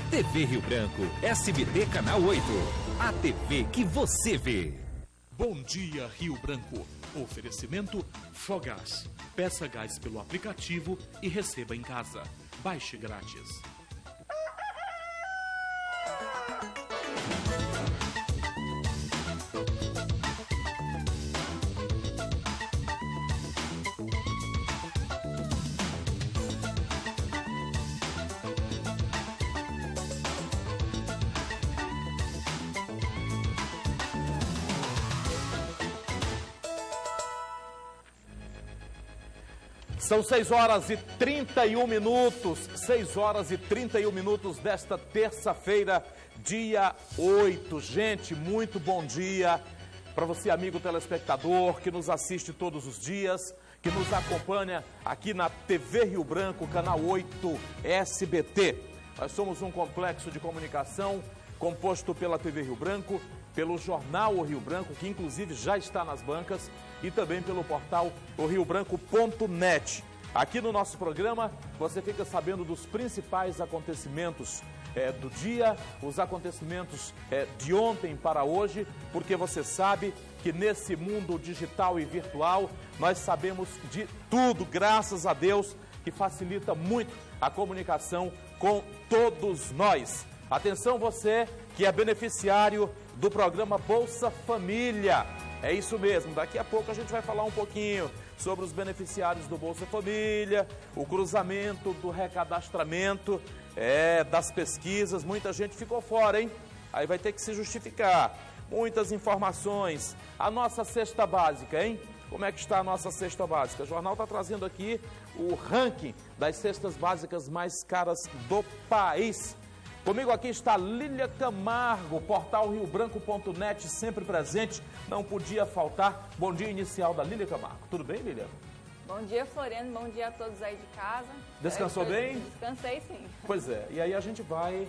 TV Rio Branco, SBT Canal 8. A TV que você vê. Bom dia, Rio Branco. Oferecimento Fogás. Peça gás pelo aplicativo e receba em casa. Baixe grátis. São 6 horas e 31 minutos, 6 horas e 31 minutos desta terça-feira, dia 8. Gente, muito bom dia para você, amigo telespectador, que nos assiste todos os dias, que nos acompanha aqui na TV Rio Branco, canal 8 SBT. Nós somos um complexo de comunicação composto pela TV Rio Branco, pelo jornal O Rio Branco, que inclusive já está nas bancas, e também pelo portal oriobranco.net. Aqui no nosso programa, você fica sabendo dos principais acontecimentos do dia, os acontecimentos de ontem para hoje, porque você sabe que nesse mundo digital e virtual, nós sabemos de tudo, graças a Deus, que facilita muito a comunicação com todos nós. Atenção você que é beneficiário do programa Bolsa Família. É isso mesmo, daqui a pouco a gente vai falar um pouquinho sobre os beneficiários do Bolsa Família, o cruzamento do recadastramento, das pesquisas. Muita gente ficou fora, hein? Aí vai ter que se justificar. Muitas informações. A nossa cesta básica, hein? Como é que está a nossa cesta básica? O jornal está trazendo aqui o ranking das cestas básicas mais caras do país. Comigo aqui está Lília Camargo, portal riobranco.net, sempre presente, não podia faltar. Bom dia inicial da Lília Camargo. Tudo bem, Lília? Bom dia, Floriano. Bom dia a todos aí de casa. Descansou bem? Descansei, sim. Pois é, e aí a gente vai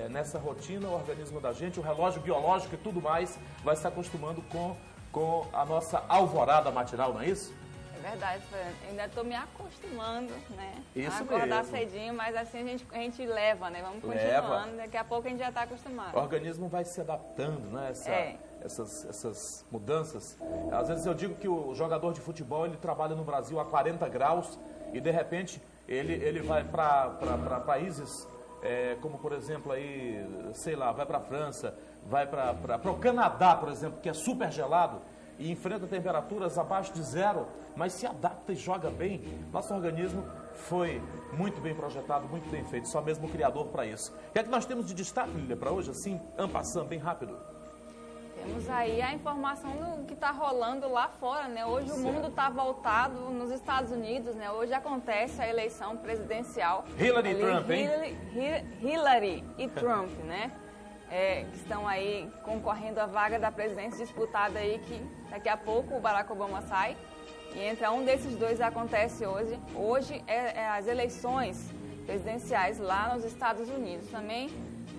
nessa rotina, o organismo da gente, o relógio biológico e tudo mais, vai se acostumando com a nossa alvorada matinal, não é isso? É verdade, Floriano. Ainda estou me acostumando, né? Isso a acordar mesmo. Cedinho, mas assim a gente leva, né? Vamos continuando, daqui a pouco a gente já está acostumado. O organismo vai se adaptando, né? Essas mudanças. Às vezes eu digo que o jogador de futebol, ele trabalha no Brasil a 40 graus e de repente ele vai para países como, por exemplo, aí, sei lá, vai para a França, vai para o Canadá, por exemplo, que é super gelado, e enfrenta temperaturas abaixo de zero, mas se adapta e joga bem. Nosso organismo foi muito bem projetado, muito bem feito, só mesmo o criador para isso. O que é que nós temos de destaque, Lília, para hoje, assim, passando bem rápido? Temos aí a informação do que está rolando lá fora, né? Hoje o mundo está voltado nos Estados Unidos, né? Hoje acontece a eleição presidencial. Hillary e Trump, hein? Hillary e Trump, né? Que estão aí concorrendo à vaga da presidência disputada aí, que daqui a pouco o Barack Obama sai. E entre um desses dois acontece hoje. Hoje as eleições presidenciais lá nos Estados Unidos. Também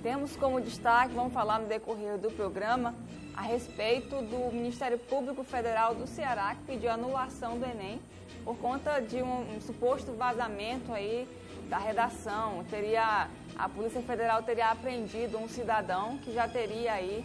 temos como destaque, vamos falar no decorrer do programa, a respeito do Ministério Público Federal do Ceará, que pediu anulação do Enem por conta de um suposto vazamento aí da redação. A Polícia Federal teria apreendido um cidadão que já teria aí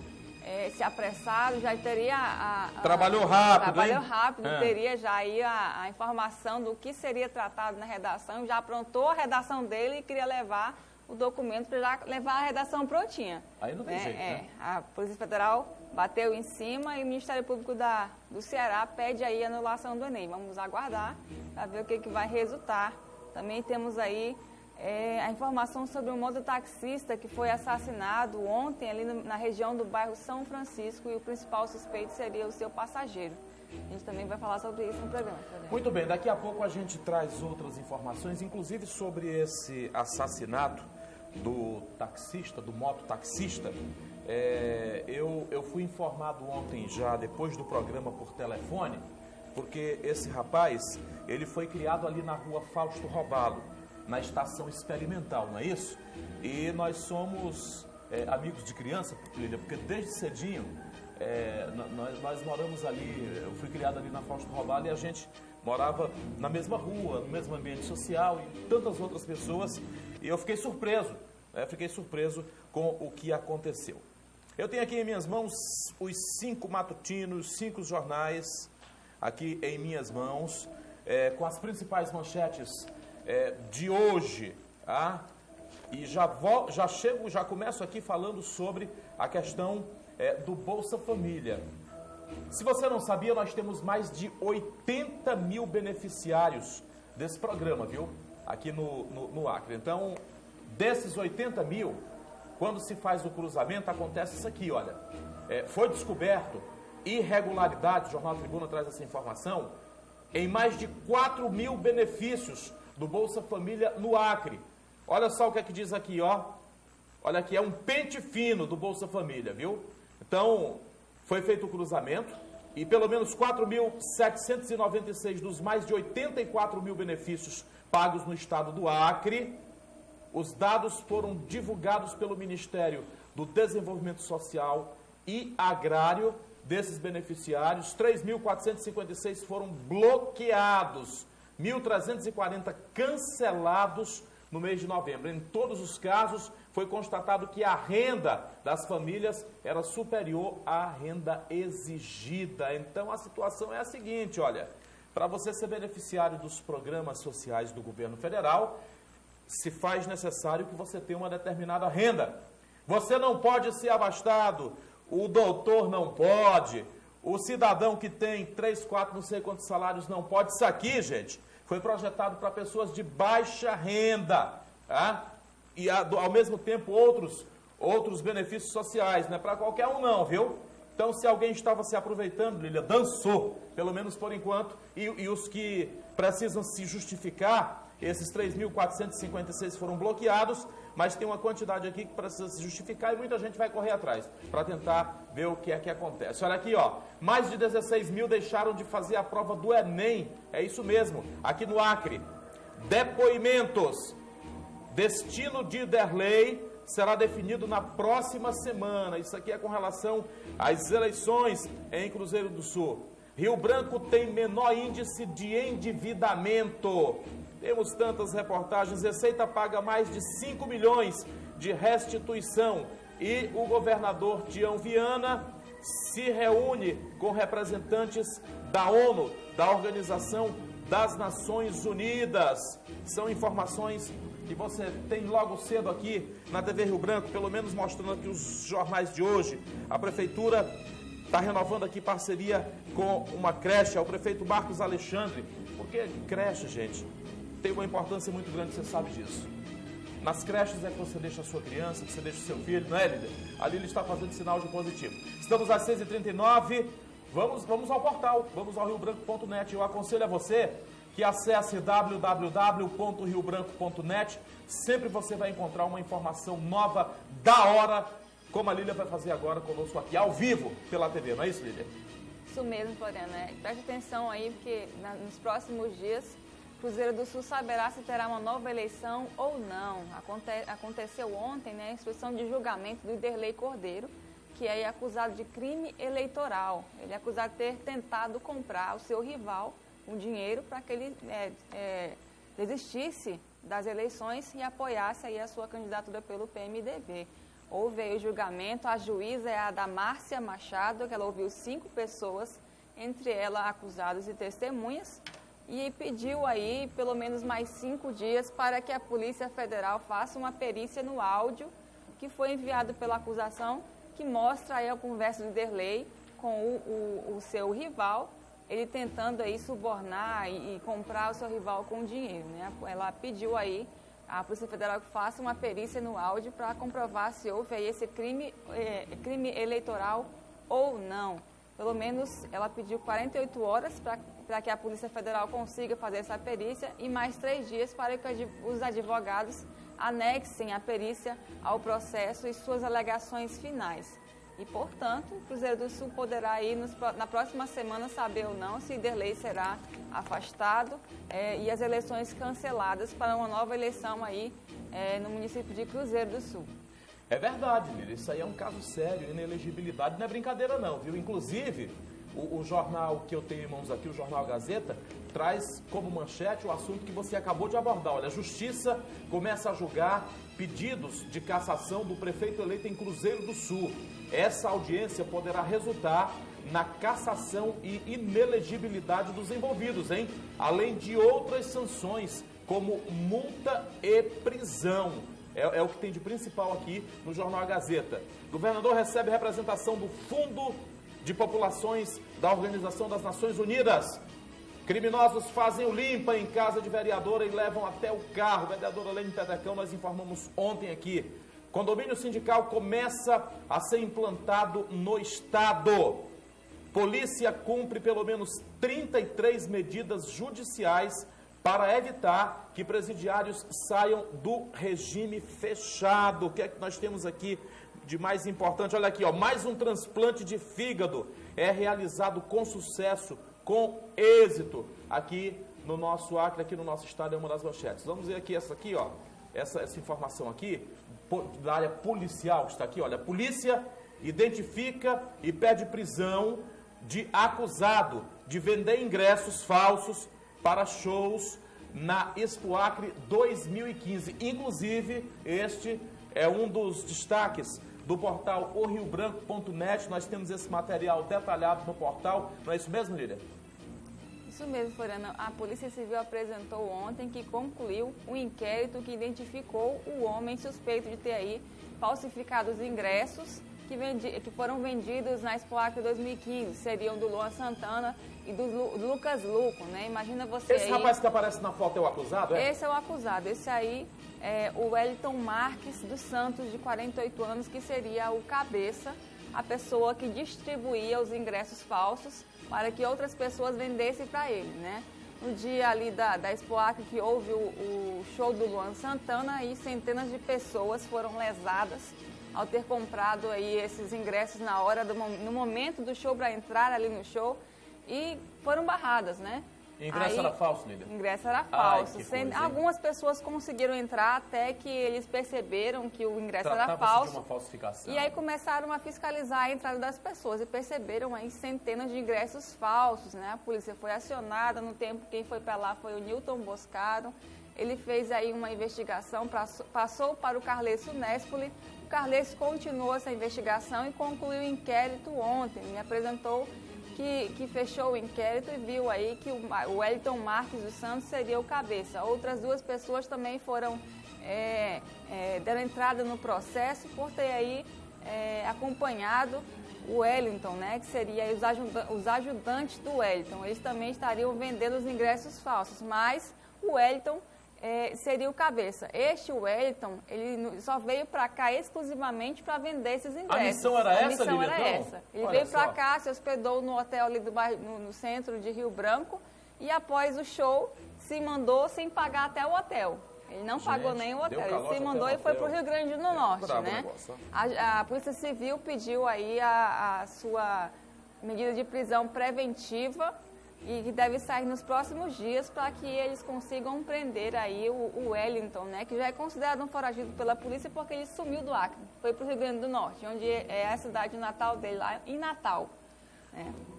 se apressado, já teria... Trabalhou rápido, Trabalhou rápido, teria já aí a informação do que seria tratado na redação, já aprontou a redação dele e queria levar o documento para já levar a redação prontinha. Aí não tem jeito, né? A Polícia Federal bateu em cima e o Ministério Público do Ceará pede aí a anulação do Enem. Vamos aguardar para ver o que vai resultar. Também temos aí a informação sobre um mototaxista que foi assassinado ontem ali na região do bairro São Francisco, e o principal suspeito seria o seu passageiro. A gente também vai falar sobre isso no programa. Muito bem, daqui a pouco a gente traz outras informações, inclusive sobre esse assassinato do taxista, do mototaxista. Eu fui informado ontem já, depois do programa por telefone, porque esse rapaz, ele foi criado ali na rua Fausto Robalo, na estação experimental, não é isso? E nós somos amigos de criança, Lília, porque desde cedinho nós moramos ali, eu fui criado ali na Fausto Robalo e a gente morava na mesma rua, no mesmo ambiente social e tantas outras pessoas, e eu fiquei surpreso Fiquei surpreso com o que aconteceu. Eu tenho aqui em minhas mãos os 5 matutinos, 5 jornais, aqui em minhas mãos, com as principais manchetes de hoje, tá? E já começo aqui falando sobre a questão do Bolsa Família. Se você não sabia, nós temos mais de 80 mil beneficiários desse programa, viu? Aqui no Acre. Então, desses 80 mil, quando se faz o cruzamento, acontece isso aqui, olha. Foi descoberto irregularidade, o Jornal Tribuna traz essa informação, em mais de 4 mil benefícios do Bolsa Família no Acre. Olha só o que é que diz aqui, ó. Olha aqui, é um pente fino do Bolsa Família, viu? Então, foi feito o cruzamento e pelo menos 4.796 dos mais de 84 mil benefícios pagos no estado do Acre, os dados foram divulgados pelo Ministério do Desenvolvimento Social e Agrário. Desses beneficiários, 3.456 foram bloqueados, 1.340 cancelados no mês de novembro. Em todos os casos, foi constatado que a renda das famílias era superior à renda exigida. Então, a situação é a seguinte, olha, para você ser beneficiário dos programas sociais do governo federal, se faz necessário que você tenha uma determinada renda. Você não pode ser abastado, o doutor não pode, o cidadão que tem 3, 4, não sei quantos salários não pode. Isso aqui, gente, foi projetado para pessoas de baixa renda, tá? E ao mesmo tempo outros benefícios sociais, não é para qualquer um não, viu? Então, se alguém estava se aproveitando, Lília, dançou, pelo menos por enquanto, e os que precisam se justificar, esses 3.456 foram bloqueados, mas tem uma quantidade aqui que precisa se justificar e muita gente vai correr atrás para tentar ver o que é que acontece. Olha aqui, ó, mais de 16 mil deixaram de fazer a prova do Enem, é isso mesmo, aqui no Acre. Depoimentos, destino de Derlei será definido na próxima semana, isso aqui é com relação às eleições em Cruzeiro do Sul. Rio Branco tem menor índice de endividamento. Temos tantas reportagens, Receita paga mais de 5 milhões de restituição e o governador Tião Viana se reúne com representantes da ONU, da Organização das Nações Unidas. São informações que você tem logo cedo aqui na TV Rio Branco, pelo menos mostrando aqui os jornais de hoje. A Prefeitura está renovando aqui parceria com uma creche, é o prefeito Marcos Alexandre, porque creche, gente, tem uma importância muito grande, você sabe disso. Nas creches é que você deixa a sua criança, que você deixa o seu filho, não é, Lília? Ali ele está fazendo sinal de positivo. Estamos às 6h39, vamos ao portal, vamos ao riobranco.net. Eu aconselho a você que acesse www.riobranco.net. Sempre você vai encontrar uma informação nova, da hora, como a Lília vai fazer agora conosco aqui, ao vivo, pela TV, não é isso, Lília? Isso mesmo, Floriano. Preste atenção aí, porque nos próximos dias, Cruzeiro do Sul saberá se terá uma nova eleição ou não. Aconteceu ontem, né, a instrução de julgamento do Derlei Cordeiro, que é acusado de crime eleitoral. Ele é acusado de ter tentado comprar o seu rival um dinheiro para que ele desistisse das eleições e apoiasse aí a sua candidatura pelo PMDB. Houve aí o julgamento, a juíza é a da Márcia Machado, que ela ouviu 5 pessoas, entre elas acusados e testemunhas, e pediu aí pelo menos mais 5 dias para que a Polícia Federal faça uma perícia no áudio que foi enviado pela acusação, que mostra aí a conversa de Derlei com o seu rival, ele tentando aí subornar e comprar o seu rival com dinheiro, né? Ela pediu aí a Polícia Federal que faça uma perícia no áudio para comprovar se houve aí esse crime eleitoral ou não. Pelo menos ela pediu 48 horas para que a Polícia Federal consiga fazer essa perícia e mais 3 dias para que os advogados anexem a perícia ao processo e suas alegações finais. E, portanto, o Cruzeiro do Sul poderá aí na próxima semana saber ou não se Derlei será afastado e as eleições canceladas para uma nova eleição aí no município de Cruzeiro do Sul. É verdade, Lília, isso aí é um caso sério, inelegibilidade, não é brincadeira não, viu? Inclusive, o jornal que eu tenho em mãos aqui, o Jornal Gazeta, traz como manchete o assunto que você acabou de abordar. Olha, a Justiça começa a julgar pedidos de cassação do prefeito eleito em Cruzeiro do Sul. Essa audiência poderá resultar na cassação e inelegibilidade dos envolvidos, hein? Além de outras sanções, como multa e prisão. É o que tem de principal aqui no Jornal Gazeta. O governador recebe representação do Fundo de Populações da Organização das Nações Unidas. Criminosos fazem o limpa em casa de vereadora e levam até o carro. Vereadora Lene Pedrecão, nós informamos ontem aqui. Condomínio sindical começa a ser implantado no estado. Polícia cumpre pelo menos 33 medidas judiciais para evitar que presidiários saiam do regime fechado. O que é que nós temos aqui de mais importante? Olha aqui, ó, mais um transplante de fígado é realizado com sucesso, com êxito, aqui no nosso Acre, aqui no nosso estado, é uma das manchetes. Vamos ver aqui essa aqui, ó, essa informação aqui, da área policial, que está aqui, olha, a polícia identifica e pede prisão de acusado de vender ingressos falsos para shows na Expo Acre 2015. Inclusive, este é um dos destaques do portal oriobranco.net. Nós temos esse material detalhado no portal. Não é isso mesmo, Lília? Isso mesmo, Floriano. A Polícia Civil apresentou ontem que concluiu um inquérito que identificou o homem suspeito de ter aí falsificado os ingressos que foram vendidos na Expo Acre 2015. Seriam do Luan Santana e do Lucas Luco, né? Imagina você Esse rapaz que aparece na foto é o acusado, é? Esse é o acusado. Esse aí é o Wellington Marques dos Santos, de 48 anos, que seria o cabeça, a pessoa que distribuía os ingressos falsos para que outras pessoas vendessem para ele, né? No dia ali da Expo Acre, que houve o show do Luan Santana, e centenas de pessoas foram lesadas ao ter comprado aí esses ingressos na hora no momento do show, para entrar ali no show, e foram barradas, né? Ingresso era falso, Lília? Ingresso era falso. Algumas pessoas conseguiram entrar até que eles perceberam que o ingresso era falso. De uma falsificação. E aí começaram a fiscalizar a entrada das pessoas e perceberam aí centenas de ingressos falsos, né? A polícia foi acionada. No tempo, quem foi para lá foi o Newton Boscaro. Ele fez aí uma investigação, passou para o Carlesso Nespoli. O Carlesso continuou essa investigação e concluiu o inquérito ontem. Ele apresentou que fechou o inquérito e viu aí que o Wellington Marques dos Santos seria o cabeça. Outras duas pessoas também foram deram entrada no processo por ter aí acompanhado o Wellington, né, que seria os ajudantes do Wellington. Eles também estariam vendendo os ingressos falsos, mas o Wellington seria o cabeça. Este Wellington, ele só veio para cá exclusivamente para vender esses ingressos. A missão era essa, Lília? A missão era essa. Ele veio para cá, se hospedou no hotel ali do bairro, no centro de Rio Branco, e após o show se mandou sem pagar até o hotel. Ele não pagou nem o hotel, ele se mandou e foi para o Rio Grande do Norte, né? A Polícia Civil pediu aí a sua medida de prisão preventiva e que deve sair nos próximos dias para que eles consigam prender aí o Wellington, né? Que já é considerado um foragido pela polícia porque ele sumiu do Acre, foi para o Rio Grande do Norte, onde é a cidade natal dele, lá em Natal.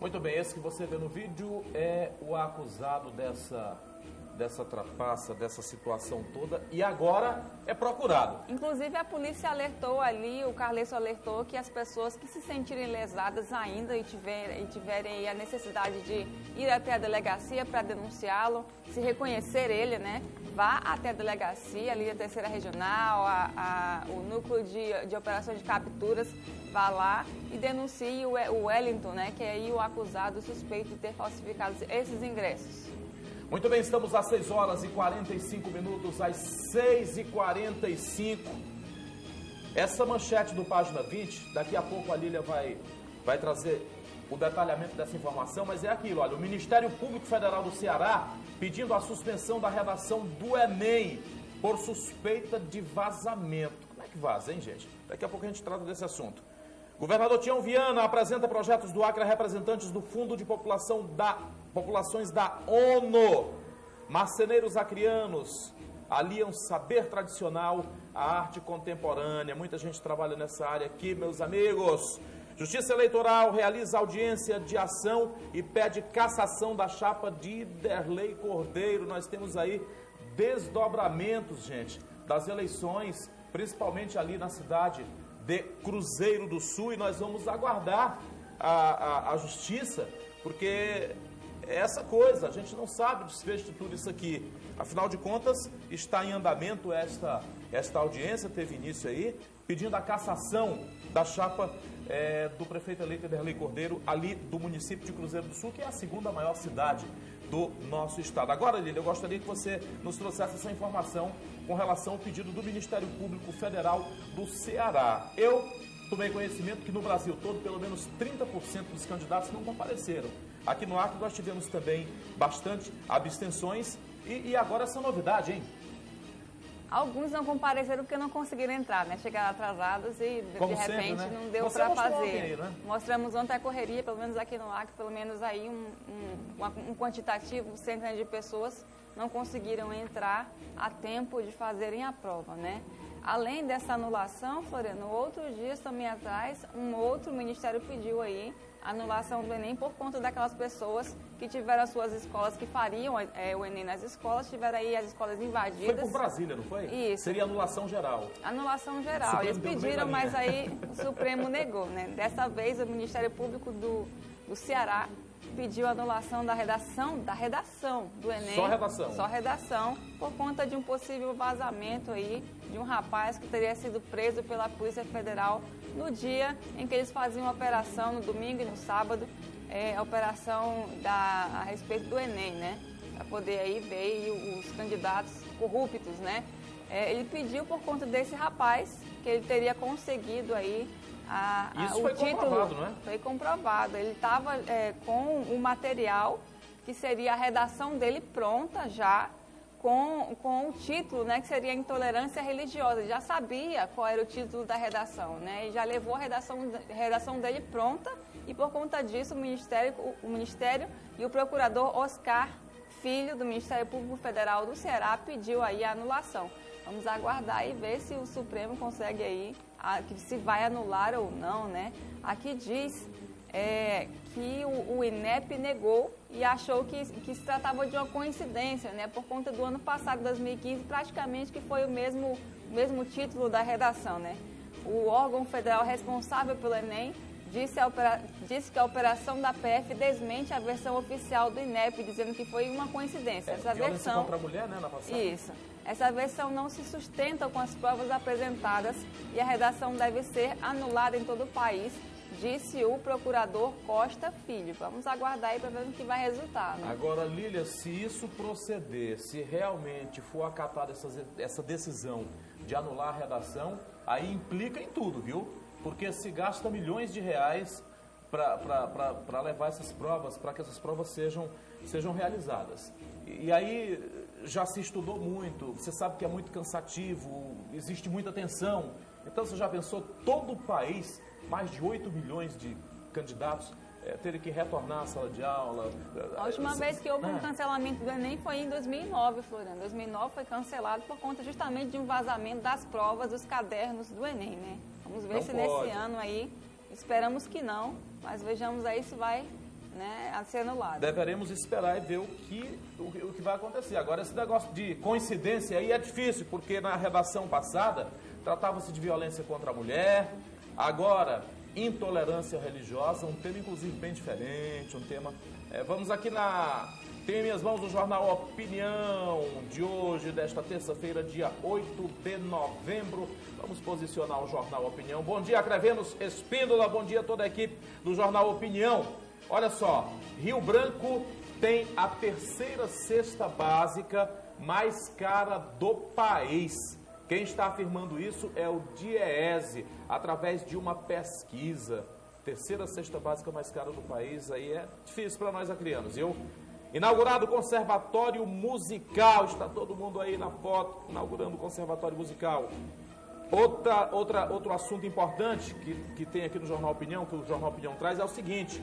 Muito bem, esse que você vê no vídeo é o acusado dessa trapaça, dessa situação toda, e agora é procurado. Inclusive, a polícia alertou ali, o Carlesso alertou que as pessoas que se sentirem lesadas ainda e tiverem a necessidade de ir até a delegacia para denunciá-lo, se reconhecer ele, né, vá até a delegacia, ali a 3ª Regional, o núcleo de operações de capturas, vá lá e denuncie o Wellington, né, que é aí o acusado suspeito de ter falsificado esses ingressos. Muito bem, estamos às 6 horas e 45 minutos, às 6h45. Essa manchete do Página 20, daqui a pouco a Lília vai trazer o detalhamento dessa informação, mas é aquilo, olha, o Ministério Público Federal do Ceará pedindo a suspensão da redação do Enem por suspeita de vazamento. Como é que vaza, hein, gente? Daqui a pouco a gente trata desse assunto. Governador Tião Viana apresenta projetos do Acre a representantes do Fundo de Populações da ONU. Marceneiros acrianos aliam saber tradicional à arte contemporânea. Muita gente trabalha nessa área aqui, meus amigos. Justiça Eleitoral realiza audiência de ação e pede cassação da chapa de Iderley Cordeiro. Nós temos aí desdobramentos, gente, das eleições, principalmente ali na cidade de Cruzeiro do Sul, e nós vamos aguardar a justiça, porque é essa coisa, a gente não sabe o desfecho de tudo isso aqui. Afinal de contas, está em andamento esta audiência, teve início aí, pedindo a cassação da chapa do prefeito eleito Iderley Cordeiro, ali do município de Cruzeiro do Sul, que é a segunda maior cidade do nosso estado. Agora, Lília, eu gostaria que você nos trouxesse essa informação com relação ao pedido do Ministério Público Federal do Ceará. Eu tomei conhecimento que no Brasil todo, pelo menos 30% dos candidatos não compareceram. Aqui no Acre nós tivemos também bastante abstenções e agora essa novidade, hein? Alguns não compareceram porque não conseguiram entrar, né? Chegaram atrasados e Como de repente sempre, né? não deu Você para mostrou fazer. ontem aí, né? Mostramos ontem a correria, pelo menos aqui no Acre, pelo menos aí um quantitativo, centenas de pessoas não conseguiram entrar a tempo de fazerem a prova, né? Além dessa anulação, Floriano, outros dias também atrás, um outro ministério pediu aí a anulação do Enem por conta daquelas pessoas que tiveram as suas escolas, que fariam o Enem nas escolas, tiveram aí as escolas invadidas. Foi por Brasília, não foi? Isso. Seria anulação geral. Anulação geral. Eles pediram, mas aí o Supremo negou, né? Dessa vez, o Ministério Público do Ceará pediu a anulação da redação do Enem. Só redação? Só redação, por conta de um possível vazamento aí de um rapaz que teria sido preso pela Polícia Federal no dia em que eles faziam a operação, no domingo e no sábado, a operação a respeito do Enem, né? Para poder aí ver os candidatos corruptos, né? Ele pediu por conta desse rapaz que ele teria conseguido aí Isso o foi título. comprovado, não é? Foi comprovado. Ele estava com o material que seria a redação dele pronta já, com o título, né, que seria Intolerância Religiosa. Ele já sabia qual era o título da redação, né? E já levou a redação dele pronta, e por conta disso o Ministério e o procurador Oscar Filho, do Ministério Público Federal do Ceará, pediu aí a anulação. Vamos aguardar e ver se o Supremo consegue aí, se vai anular ou não, né? Aqui diz que o INEP negou e achou que se tratava de uma coincidência, né? Por conta do ano passado, 2015, praticamente que foi o mesmo título da redação, né? O órgão federal responsável pelo Enem disse que a operação da PF desmente a versão oficial do INEP, dizendo que foi uma coincidência. Essa versão contra a mulher, né, na passada? Isso. Essa versão não se sustenta com as provas apresentadas e a redação deve ser anulada em todo o país, disse o procurador Costa Filho. Vamos aguardar aí para ver o que vai resultar, né? Agora, Lília, se isso proceder, se realmente for acatada essa decisão de anular a redação, aí implica em tudo, viu? Porque se gasta milhões de reais para levar essas provas, para que essas provas sejam realizadas. E aí já se estudou muito, você sabe que é muito cansativo, existe muita tensão. Então você já pensou, todo o país, mais de 8 milhões de candidatos, terem que retornar à sala de aula. A última vez que houve um cancelamento do Enem foi em 2009, Floriano. 2009 foi cancelado por conta justamente de um vazamento das provas, dos cadernos do Enem, né? Vamos ver se nesse ano aí, esperamos que não, mas vejamos aí se vai, né, ser anulado. Deveremos esperar e ver o que vai acontecer. Agora, esse negócio de coincidência aí é difícil, porque na redação passada tratava-se de violência contra a mulher, agora intolerância religiosa, um tema inclusive bem diferente, um tema... vamos aqui Tenho em minhas mãos o Jornal Opinião de hoje, desta terça-feira, dia 8 de novembro. Vamos posicionar o Jornal Opinião. Bom dia, Crevenos Espíndola, bom dia a toda a equipe do Jornal Opinião. Olha só, Rio Branco tem a terceira cesta básica mais cara do país. Quem está afirmando isso é o DIEESE, através de uma pesquisa. Terceira cesta básica mais cara do país, aí é difícil para nós acrianos, viu? Inaugurado o Conservatório Musical, está todo mundo aí na foto, inaugurando o Conservatório Musical. Outro assunto importante que tem aqui no Jornal Opinião, que o Jornal Opinião traz, é o seguinte: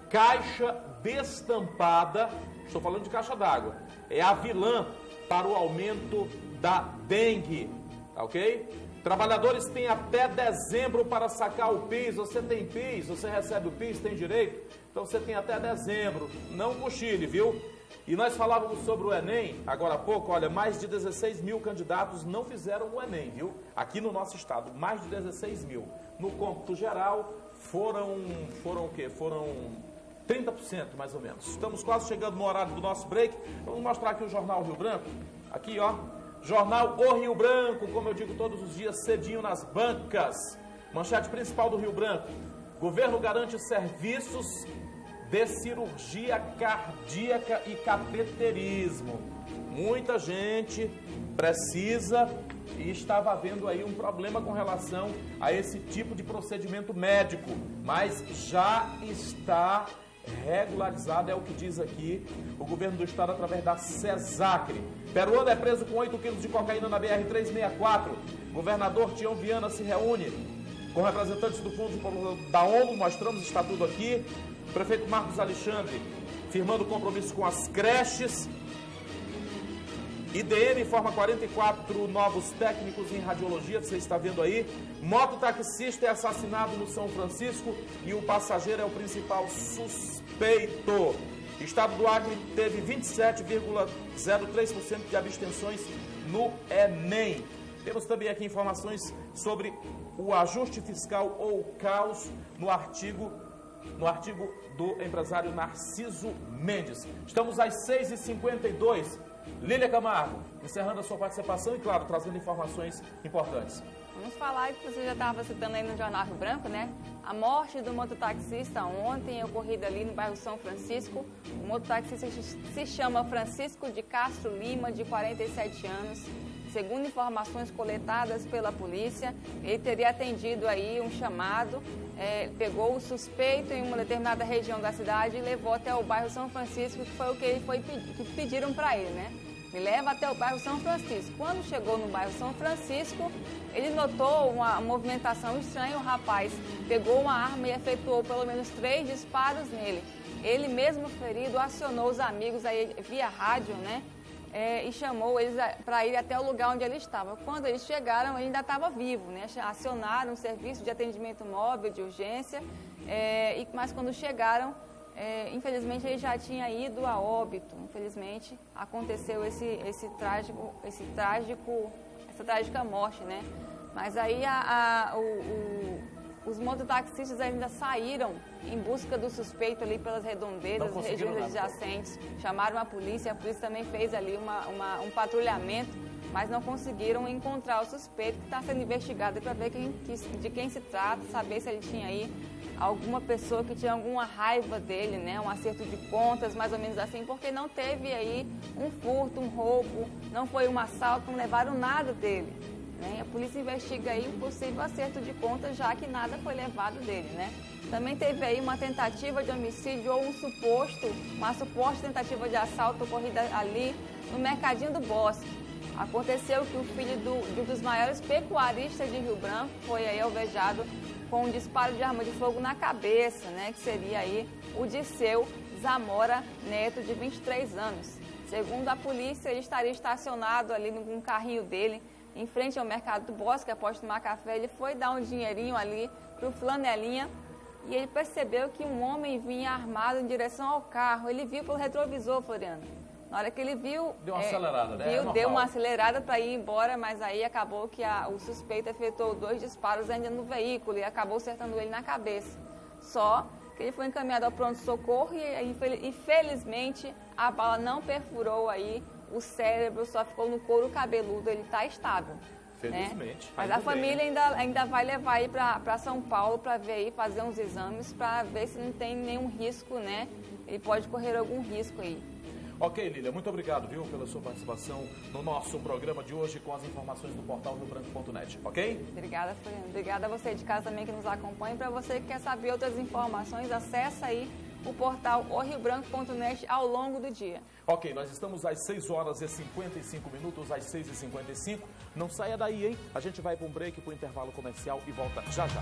caixa destampada, estou falando de caixa d'água, é a vilã para o aumento da dengue, ok? Trabalhadores têm até dezembro para sacar o PIS. Você tem PIS, você recebe o PIS, tem direito? Então você tem até dezembro. Não cochile, viu? E nós falávamos sobre o Enem, agora há pouco, olha, mais de 16 mil candidatos não fizeram o Enem, viu? Aqui no nosso estado, mais de 16 mil. No cômputo geral, foram o quê? Foram 30% mais ou menos. Estamos quase chegando no horário do nosso break. Vamos mostrar aqui o Jornal Rio Branco. Aqui, ó, Jornal O Rio Branco, como eu digo todos os dias, cedinho nas bancas. Manchete principal do Rio Branco. Governo garante serviços de cirurgia cardíaca e cateterismo. Muita gente precisa e estava havendo aí um problema com relação a esse tipo de procedimento médico, mas já está regularizado, é o que diz aqui o governo do estado através da CESACRE. Peruano é preso com 8 quilos de cocaína na BR-364. Governador Tião Viana se reúne com representantes do Fundo da ONU, mostramos, está tudo aqui. Prefeito Marcos Alexandre firmando compromisso com as creches. IDM forma 44 novos técnicos em radiologia, você está vendo aí. Mototaxista é assassinado no São Francisco e o passageiro é o principal suspeito. Estado do Acre teve 27,03% de abstenções no Enem. Temos também aqui informações sobre o ajuste fiscal ou caos no artigo do empresário Narciso Mendes. Estamos às 6h52. Lília Camargo, encerrando a sua participação e, claro, trazendo informações importantes. Vamos falar, que você já estava citando aí no Jornal Rio Branco, né? A morte do mototaxista ontem, ocorrida ali no bairro São Francisco. O mototaxista se chama Francisco de Castro Lima, de 47 anos. Segundo informações coletadas pela polícia, ele teria atendido aí um chamado, pegou o suspeito em uma determinada região da cidade e levou até o bairro São Francisco, que foi o que ele que pediram para ele, né? Me leva até o bairro São Francisco. Quando chegou no bairro São Francisco, ele notou uma movimentação estranha. O rapaz pegou uma arma e efetuou pelo menos 3 disparos nele. Ele mesmo ferido acionou os amigos aí via rádio, né? E chamou eles para ir até o lugar onde ele estava. Quando eles chegaram, ele ainda estava vivo, né? Acionaram um serviço de atendimento móvel, de urgência, mas quando chegaram, infelizmente ele já tinha ido a óbito. Infelizmente aconteceu essa trágica morte, né? Mas aí os mototaxistas ainda saíram em busca do suspeito ali pelas redondezas, regiões adjacentes. Chamaram a polícia também fez ali um patrulhamento, mas não conseguiram encontrar o suspeito, que está sendo investigado para ver de quem se trata, saber se ele tinha aí alguma pessoa que tinha alguma raiva dele, né? Um acerto de contas, mais ou menos assim, porque não teve aí um furto, um roubo, não foi um assalto, não levaram nada dele. A polícia investiga aí um possível acerto de contas, já que nada foi levado dele, né? Também teve aí uma tentativa de homicídio ou uma suposta tentativa de assalto ocorrida ali no Mercadinho do Bosque. Aconteceu que o filho de um dos maiores pecuaristas de Rio Branco foi aí alvejado com um disparo de arma de fogo na cabeça, né? Que seria aí o Disseu Zamora Neto, de 23 anos. Segundo a polícia, ele estaria estacionado ali num carrinho dele, em frente ao Mercado do Bosque. Após tomar café, ele foi dar um dinheirinho ali pro Flanelinha e ele percebeu que um homem vinha armado em direção ao carro. Ele viu pelo retrovisor, Floriano. Na hora que ele viu... Deu uma acelerada, né? Deu uma acelerada para ir embora, mas aí acabou que o suspeito efetuou 2 disparos ainda no veículo e acabou acertando ele na cabeça. Só que ele foi encaminhado ao pronto-socorro e infelizmente a bala não perfurou aí o cérebro, só ficou no couro cabeludo, ele está estável. Felizmente. Né? Mas a família ainda vai levar ele para São Paulo para ver aí, fazer uns exames para ver se não tem nenhum risco, né? Ele pode correr algum risco aí. Ok, Lília, muito obrigado, viu, pela sua participação no nosso programa de hoje com as informações do portal riobranco.net, ok? Obrigada, Fernando. Obrigada a você de casa também que nos acompanha. Para você que quer saber outras informações, acesse aí o portal riobranco.net ao longo do dia. Ok, nós estamos às 6h55, às 6h55. Não saia daí, hein? A gente vai para um break, para o intervalo comercial e volta já já.